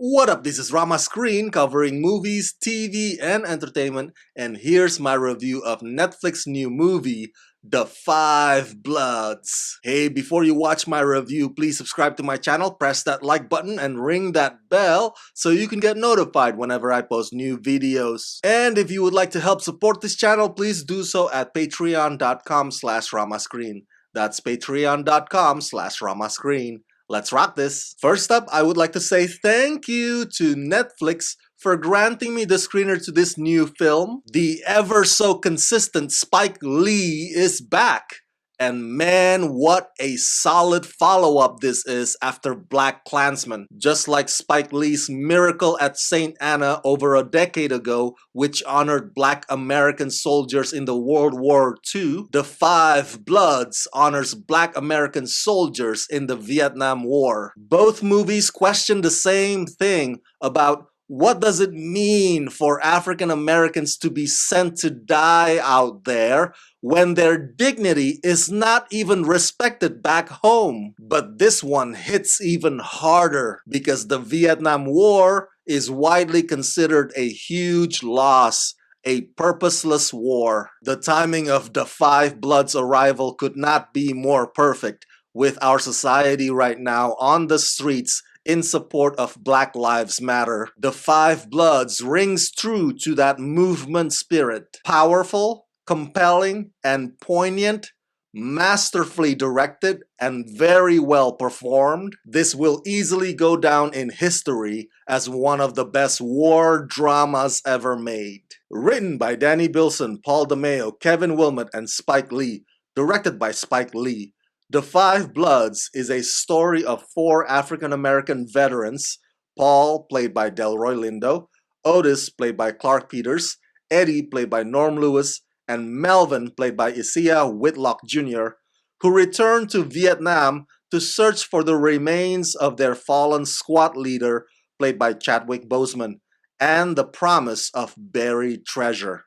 What up, this is Rama Screen covering movies, TV, and entertainment, and here's my review of Netflix's new movie, The Five Bloods. Hey, before you watch my review, please subscribe to my channel, press that like button, and ring that bell so you can get notified whenever I post new videos. And if you would like to help support this channel, please do so at patreon.com/ramascreen. That's patreon.com/ramascreen. Let's rock this. First up, I would like to say thank you to Netflix for granting me the screener to this new film. The ever so consistent Spike Lee is back. And man, what a solid follow-up this is after BlacKkKlansman. Just like Spike Lee's Miracle at St. Anna over a decade ago, which honored Black American soldiers in the World War II, The Five Bloods honors Black American soldiers in the Vietnam War. Both movies question the same thing about what does it mean for African Americans to be sent to die out there when their dignity is not even respected back home? But this one hits even harder because the Vietnam War is widely considered a huge loss, a purposeless war. The timing of the Five Bloods' arrival could not be more perfect, with our society right now on the streets in support of Black Lives Matter. The Five Bloods rings true to that movement spirit. Powerful, compelling, and poignant, masterfully directed, and very well performed, this will easily go down in history as one of the best war dramas ever made. Written by Danny Bilson, Paul DeMeo, Kevin Wilmot, and Spike Lee, directed by Spike Lee, The Five Bloods is a story of four African-American veterans: Paul, played by Delroy Lindo, Otis, played by Clark Peters, Eddie, played by Norm Lewis, and Melvin, played by Isaiah Whitlock Jr., who returned to Vietnam to search for the remains of their fallen squad leader, played by Chadwick Boseman, and the promise of buried treasure.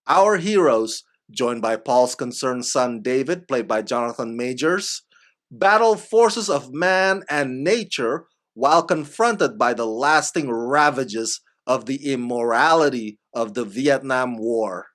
Our heroes, joined by Paul's concerned son David, played by Jonathan Majors, battle forces of man and nature while confronted by the lasting ravages of the immorality of the Vietnam War.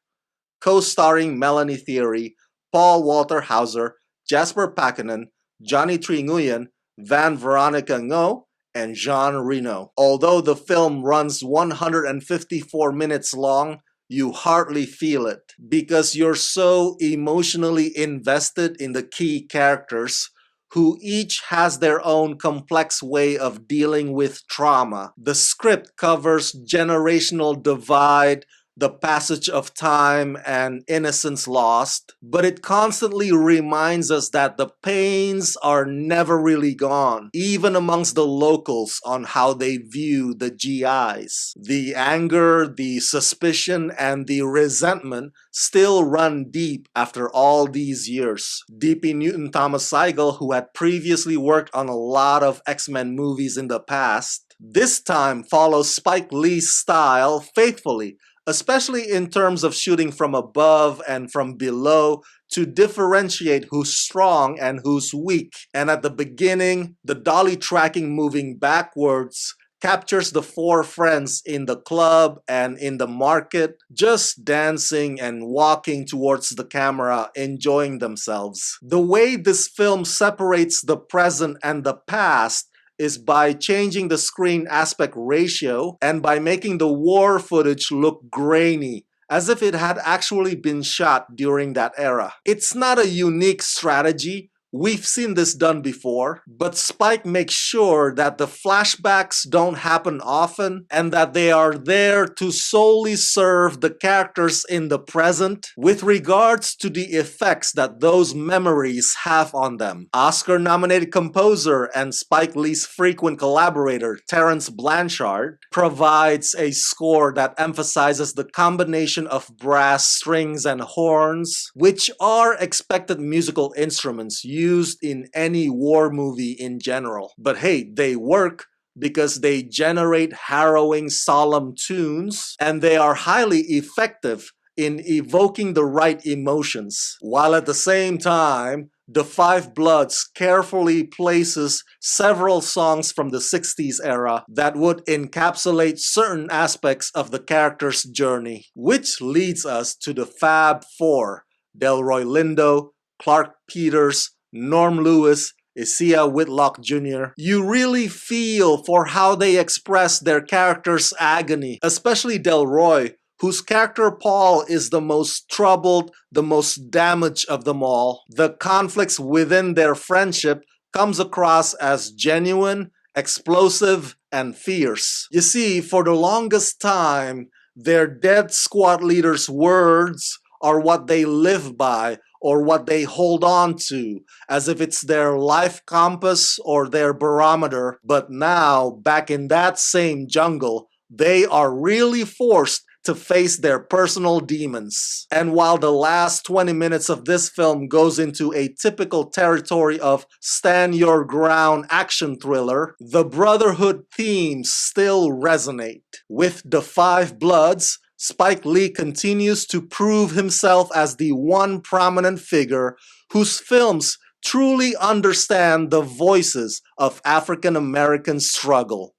Co-starring Melanie Thierry, Paul Walter Hauser, Jasper Packanen, Johnny Tree Nguyen, Van Veronica Ngo, and Jean Reno. Although the film runs 154 minutes long, you hardly feel it because you're so emotionally invested in the key characters who each has their own complex way of dealing with trauma. The script covers generational divide, the passage of time, and innocence lost, but it constantly reminds us that the pains are never really gone, even amongst the locals on how they view the GIs. The anger, the suspicion, and the resentment still run deep after all these years. D.P. Newton-Thomas Sigel, who had previously worked on a lot of X-Men movies in the past, this time follows Spike Lee's style faithfully, especially in terms of shooting from above and from below to differentiate who's strong and who's weak. And at the beginning, the dolly tracking moving backwards captures the four friends in the club and in the market, just dancing and walking towards the camera, enjoying themselves. The way this film separates the present and the past is by changing the screen aspect ratio and by making the war footage look grainy, as if it had actually been shot during that era. It's not a unique strategy. We've seen this done before, but Spike makes sure that the flashbacks don't happen often and that they are there to solely serve the characters in the present with regards to the effects that those memories have on them. Oscar-nominated composer and Spike Lee's frequent collaborator, Terence Blanchard, provides a score that emphasizes the combination of brass strings and horns, which are expected musical instruments used in any war movie in general. But hey, they work because they generate harrowing, solemn tunes, and they are highly effective in evoking the right emotions, while at the same time The Five Bloods carefully places several songs from the 60s era that would encapsulate certain aspects of the character's journey, which leads us to the Fab Four: Delroy Lindo, Clark Peters, Norm Lewis, Isia Whitlock Jr. You really feel for how they express their character's agony, especially Delroy, whose character Paul is the most troubled, the most damaged of them all. The conflicts within their friendship comes across as genuine, explosive, and fierce. You see, for the longest time, their dead squad leader's words are what they live by or what they hold on to, as if it's their life compass or their barometer. But now, back in that same jungle, they are really forced to face their personal demons. And while the last 20 minutes of this film goes into a typical territory of stand your ground action thriller, the brotherhood themes still resonate. With The Five Bloods, Spike Lee continues to prove himself as the one prominent figure whose films truly understand the voices of African American struggle.